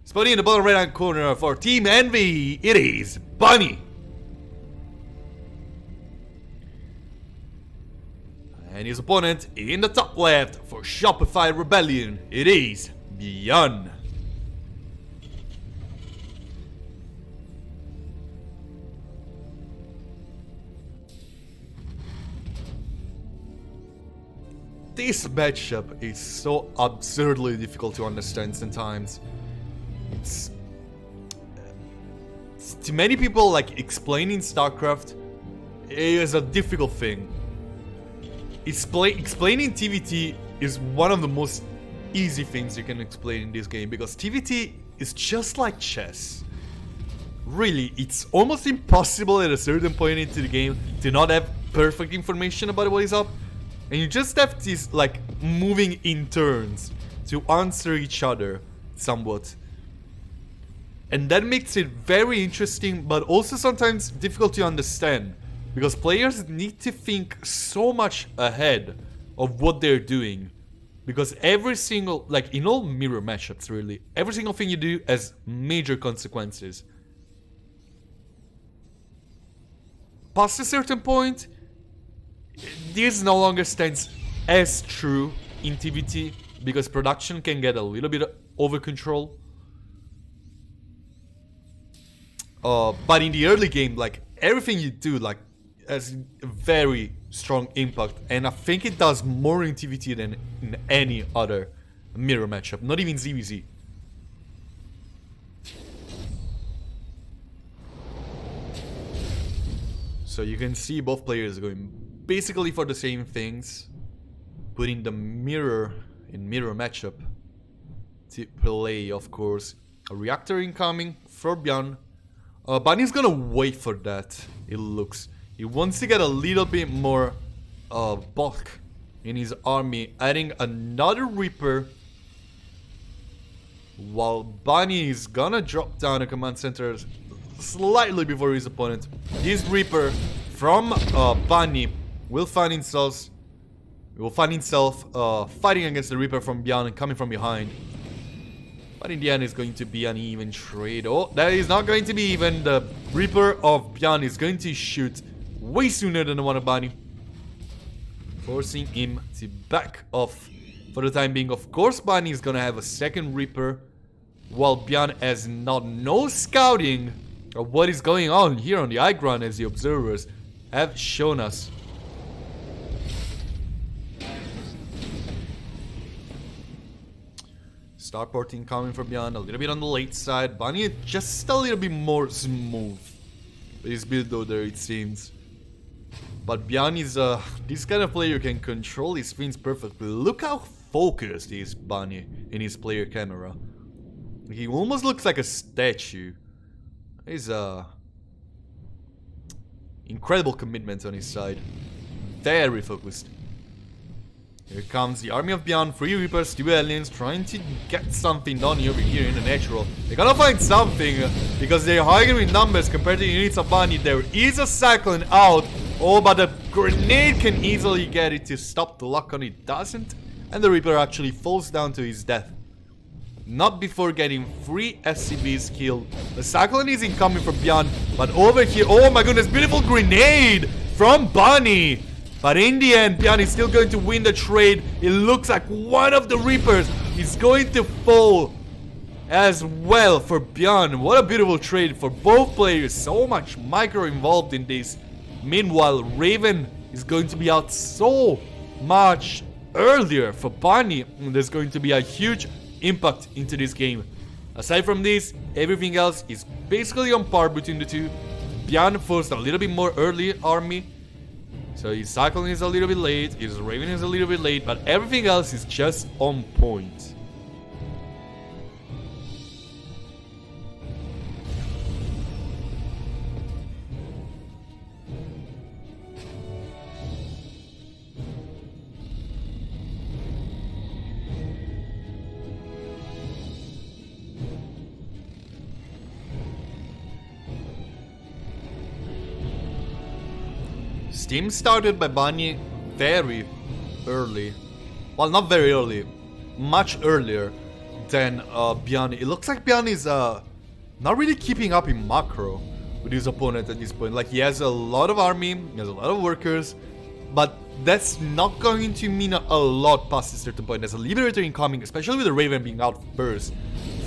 Spotting in the bottom right hand corner for Team Envy, it is Bunny. And his opponent in the top left for Shopify Rebellion, it is BYUN. This matchup is so absurdly difficult to understand sometimes. It's to many people, like, explaining StarCraft is a difficult thing. Explaining TVT is one of the most easy things you can explain in this game, because TVT is just like chess. Really, it's almost impossible at a certain point into the game to not have perfect information about what is up. And you just have this, like, moving in turns to answer each other somewhat. And that makes it very interesting, but also sometimes difficult to understand. Because players need to think so much ahead of what they're doing. Because every single, like in all mirror matchups really, every single thing you do has major consequences. Past a certain point, this no longer stands as true in TVT, because production can get a little bit over control. But in the early game, like, everything you do, like, has very strong impact, and I think it does more in TVT than in any other mirror matchup, not even ZVZ. So you can see both players going basically for the same things, putting the mirror in mirror matchup to play, of course. A reactor incoming for BYUN. Bunny's gonna wait for that, it looks. He wants to get a little bit more bulk in his army, adding another Reaper, while Bunny is gonna drop down a command center slightly before his opponent. This Reaper from Bunny will find himself fighting against the Reaper from BYUN and coming from behind. But in the end, it's going to be an even trade. Oh, that is not going to be even. The Reaper of BYUN is going to shoot way sooner than the one of Bunny, forcing him to back off for the time being. Of course, Bunny is gonna have a second Reaper, while BYUN has no scouting of what is going on here on the high ground, as the observers have shown us. Starporting coming from BYUN, a little bit on the late side. Bunny just a little bit more smooth with his build order, it seems. But BYUN is this kind of player who can control his things perfectly. Look how focused is Bunny in his player camera. He almost looks like a statue. He's incredible commitment on his side. Very focused. Here comes the army of BYUN, 3 Reapers, 2 aliens, trying to get something done over here in the natural. They're gonna find something, because they're higher in numbers compared to the units of Bunny. There is a cyclone out. Oh, but the grenade can easily get it to stop the lock on. It doesn't. And the Reaper actually falls down to his death. Not before getting 3 SCVs killed. The cyclone is incoming from BYUN, but over here, oh my goodness, beautiful grenade from Bunny. But in the end, BYUN is still going to win the trade. It looks like one of the Reapers is going to fall as well for BYUN. What a beautiful trade for both players. So much micro involved in this. Meanwhile, Raven is going to be out so much earlier for Bunny. And there's going to be a huge impact into this game. Aside from this, everything else is basically on par between the two. BYUN forced a little bit more early army, so his cycling is a little bit late, his Raven is a little bit late, but everything else is just on point. Steam started by Bunny very early. Well, not very early, much earlier than BYUN. It looks like BYUN is not really keeping up in macro with his opponent at this point. Like, he has a lot of army, he has a lot of workers, but that's not going to mean a lot past a certain point. There's a Liberator incoming, especially with the Raven being out first.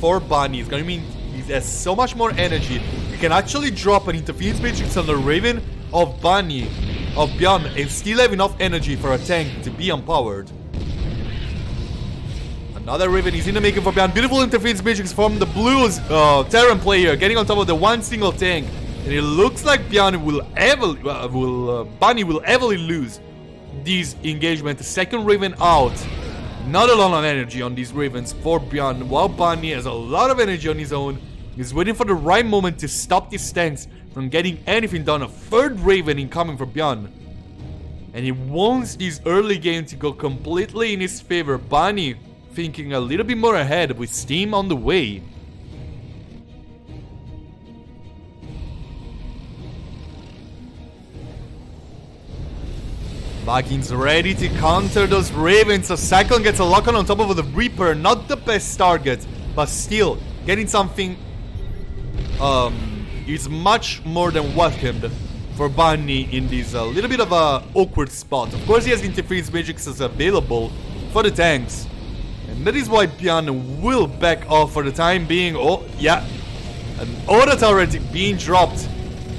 For Bunny, it's going to mean he has so much more energy. You can actually drop an Interference Matrix on the Raven of BYUN, and still have enough energy for a tank to be empowered. Another Raven is in the making for BYUN. Beautiful Interference Matrix from the Blues Terran player, getting on top of the one single tank. And it looks like BYUN Bunny will heavily lose this engagement. The second Raven out. Not a lot of energy on these Ravens for BYUN, while Bunny has a lot of energy on his own. He's waiting for the right moment to stop these tanks from getting anything done. A third Raven incoming for BYUN. And he wants this early game to go completely in his favor. Bunny thinking a little bit more ahead with Steam on the way. Vikings ready to counter those Ravens. A Cyclone gets a lock-on top of the Reaper. Not the best target, but still getting something is much more than welcomed for Bunny in this little bit of a awkward spot. Of course, he has Interference Matrixes available for the tanks, and that is why BYUN will back off for the time being. Oh yeah, an auto turret being dropped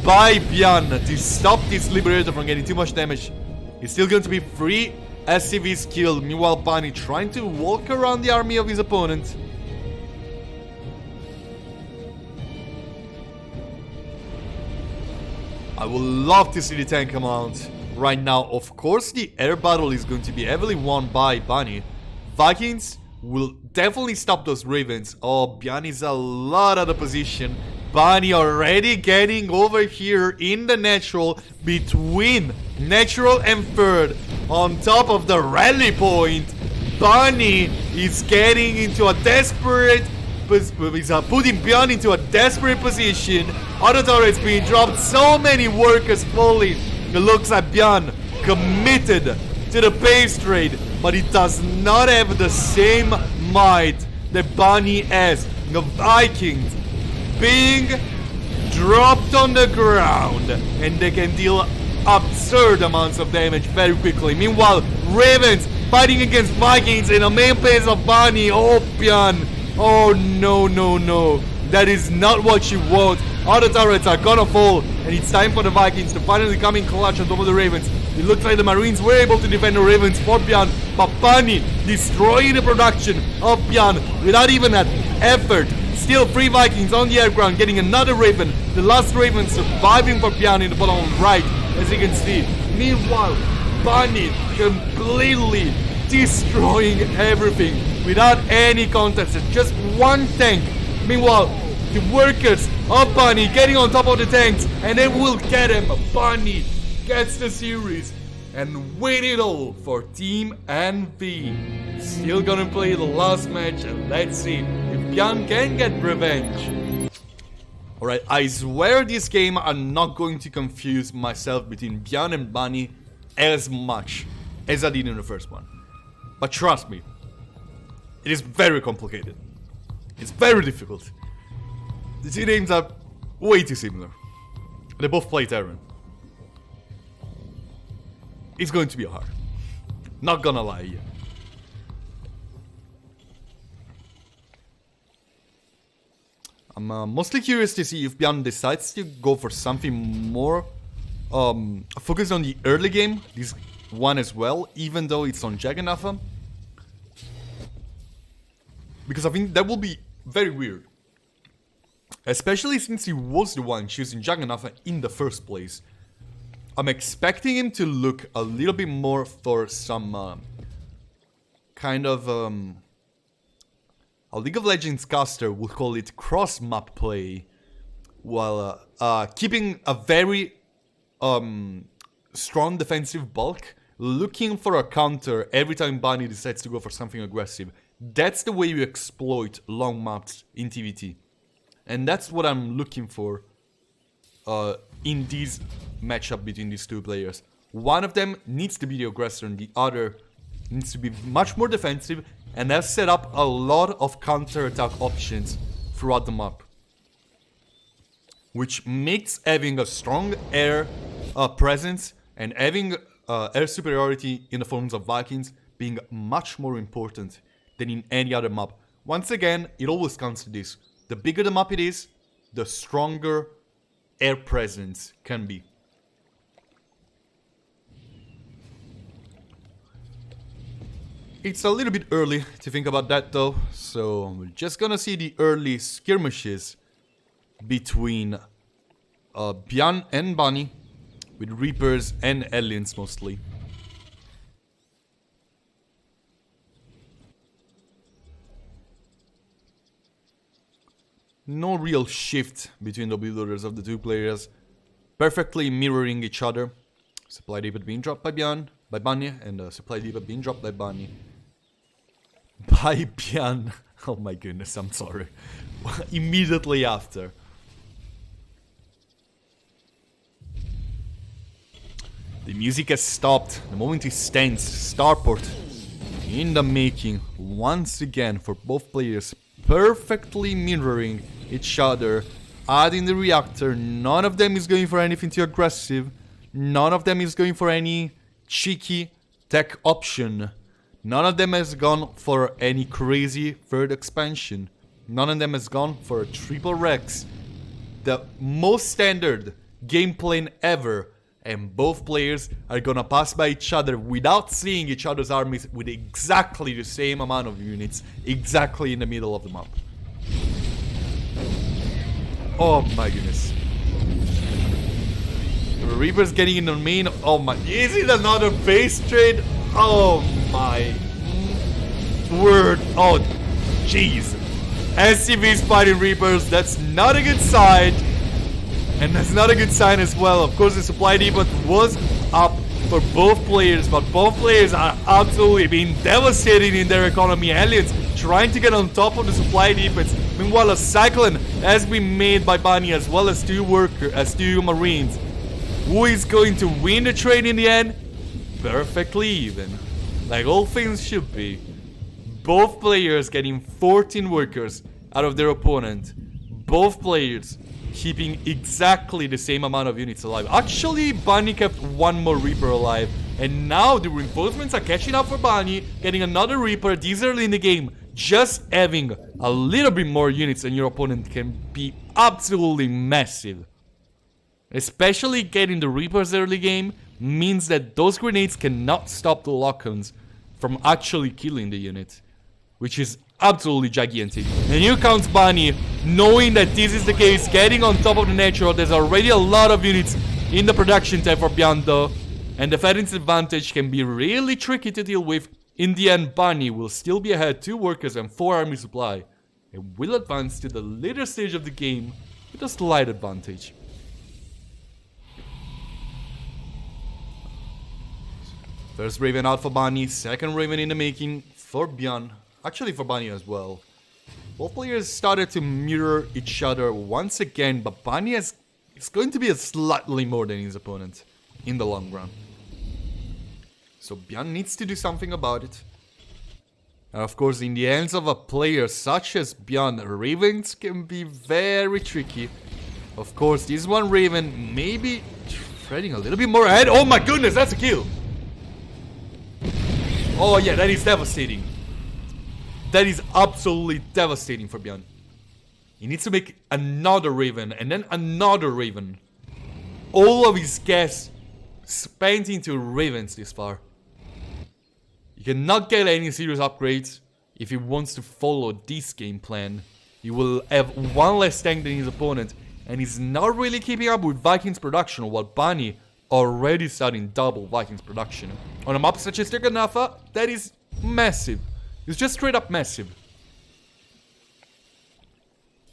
by BYUN to stop this Liberator from getting too much damage. He's still going to be 3 SCVs killed. Meanwhile, Bunny trying to walk around the army of his opponent. I would love to see the tank come out right now. Of course, the air battle is going to be heavily won by Bunny. Vikings will definitely stop those Ravens. Oh, BYUN is a lot out of position. Bunny already getting over here in the natural, between natural and third, on top of the rally point. Bunny is getting into a desperate, putting BYUN into a desperate position. Auto turrets being dropped, so many workers falling. It looks like BYUN committed to the base trade, but it does not have the same might that Bunny has. The Vikings being dropped on the ground, and they can deal absurd amounts of damage very quickly. Meanwhile, Ravens fighting against Vikings in a main base of Bunny. Oh, BYUN. Oh, no, no, no. That is not what you want. All the turrets are gonna fall, and it's time for the Vikings to finally come in clutch on top of the Ravens. It looks like the Marines were able to defend the Ravens for BYUN, but Bunny destroying the production of BYUN without even an effort. Still 3 Vikings on the air ground, getting another Raven. The last Raven surviving for BYUN in the bottom right, as you can see. Meanwhile, Bunny completely destroying everything without any contest. Just one tank. Meanwhile, the workers of Bunny getting on top of the tanks, and they will get him. Bunny gets the series and win it all for Team NV. Still gonna play the last match, and let's see if BYUN can get revenge. Alright, I swear this game I'm not going to confuse myself between BYUN and Bunny as much as I did in the first one. But trust me, it is very complicated. It's very difficult. The two names are way too similar. They both play Terran. It's going to be hard. Not gonna lie here. I'm mostly curious to see if BYUN decides to go for something more focused on the early game. This one as well, even though it's on Jagannatha. Because I think that will be very weird. Especially since he was the one choosing Jagannatha in the first place. I'm expecting him to look a little bit more for some kind of a League of Legends caster would call it cross-map play, while keeping a very strong defensive bulk, looking for a counter every time Bunny decides to go for something aggressive. That's the way you exploit long maps in TVT. And that's what I'm looking for in this matchup between these two players. One of them needs to be the aggressor and the other needs to be much more defensive and they've set up a lot of counter-attack options throughout the map, which makes having a strong air presence and having air superiority in the forms of Vikings being much more important than in any other map. Once again, it always comes to this. The bigger the map it is, the stronger air presence can be. It's a little bit early to think about that though, so we're just gonna see the early skirmishes between BYUN and Bunny, with Reapers and aliens mostly. No real shift between the build orders of the two players, perfectly mirroring each other. Supply depot being dropped by Bunny, and supply depot being dropped by Bunny. By BYUN. Oh my goodness, I'm sorry. Immediately after. The music has stopped. The moment is tense. Starport in the making once again for both players, perfectly mirroring each other, adding the reactor. None of them is going for anything too aggressive. None of them is going for any cheeky tech option. None of them has gone for any crazy third expansion. None of them has gone for a triple Rex. The most standard game plan ever. And both players are gonna pass by each other without seeing each other's armies with exactly the same amount of units, exactly in the middle of the map. Oh my goodness. The Reaper's getting in the main. Oh my. Is it another base trade? Oh my word. Oh jeez. SCV's fighting Reapers. That's not a good sign. And that's not a good sign as well. Of course, the supply depot was up for both players, but both players are absolutely being devastated in their economy. Aliens trying to get on top of the supply depots. Meanwhile, a cyclone has been made by Bunny, as well as two marines. Who is going to win the trade in the end? Perfectly even, like all things should be. Both players getting 14 workers out of their opponent. Both players keeping exactly the same amount of units alive. Actually, Bunny kept one more Reaper alive. And now the reinforcements are catching up for Bunny, getting another Reaper this early in the game. Just having a little bit more units than your opponent can be absolutely massive. Especially getting the Reapers early game means that those grenades cannot stop the lock-ons from actually killing the unit, which is absolutely gigantic. And here comes Bunny, knowing that this is the case, getting on top of the natural. There's already a lot of units in the production tab for BYUN though, and the defense advantage can be really tricky to deal with. In the end, Bunny will still be ahead 2 workers and 4 army supply, and will advance to the later stage of the game with a slight advantage. First Raven out for Bunny, second Raven in the making for BYUN. Actually for Bunny as well. Both players started to mirror each other once again, but Bunny is going to be a slightly more than his opponent in the long run. So BYUN needs to do something about it. And of course, in the hands of a player such as BYUN, Ravens can be very tricky. Of course, this one Raven may be treading a little bit more ahead. Oh my goodness, that's a kill! Oh yeah, that is devastating. That is absolutely devastating for BYUN. He needs to make another Raven and then another Raven. All of his gas spent into Ravens this far. He cannot get any serious upgrades if he wants to follow this game plan. He will have one less tank than his opponent, and he's not really keeping up with Vikings production, while Bunny already starting double Vikings production. On a map such as Tirganafa, that is massive. It's just straight up massive.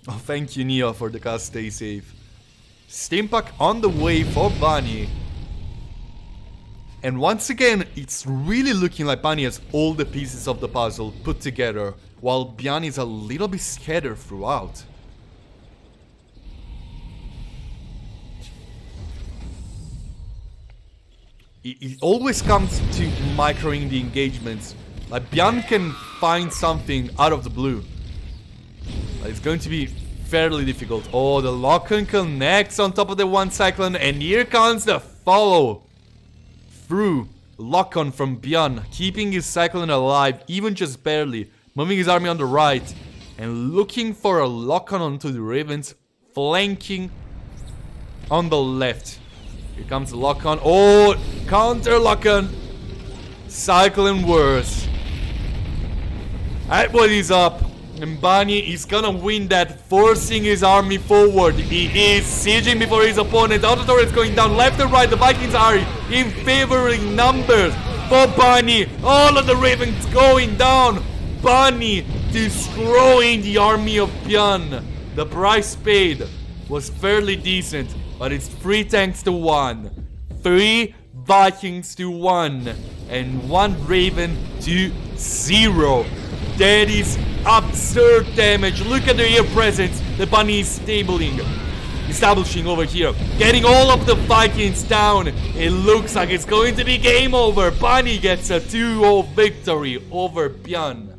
Oh, thank you, Neo, for the cast. Stay safe. Steampack on the way for Bunny. And once again, it's really looking like Bunny has all the pieces of the puzzle put together, while BYUN is a little bit scattered throughout. It always comes to microing the engagements. Like BYUN can find something out of the blue. But it's going to be fairly difficult. Oh, the lock-on connects on top of the one cyclone, and here comes the follow through lock-on from BYUN, keeping his cyclone alive, even just barely, moving his army on the right, and looking for a lock-on onto the Ravens, flanking on the left. Here comes the lock-on. Oh, counter lock-on. Cyclone worse. That one is up. And Bunny is gonna win that, forcing his army forward. He is sieging before his opponent. Auto turrets going down left and right. The Vikings are in favoring numbers for Bunny. All of the Ravens going down. Bunny destroying the army of BYUN. The price paid was fairly decent, but it's 3 tanks to 1. 3 Vikings to 1. And 1 Raven to 0. That is absurd damage. Look at the air presence the Bunny is establishing over here. Getting all of the Vikings down. It looks like it's going to be game over. Bunny gets a 2-0 victory over BYUN.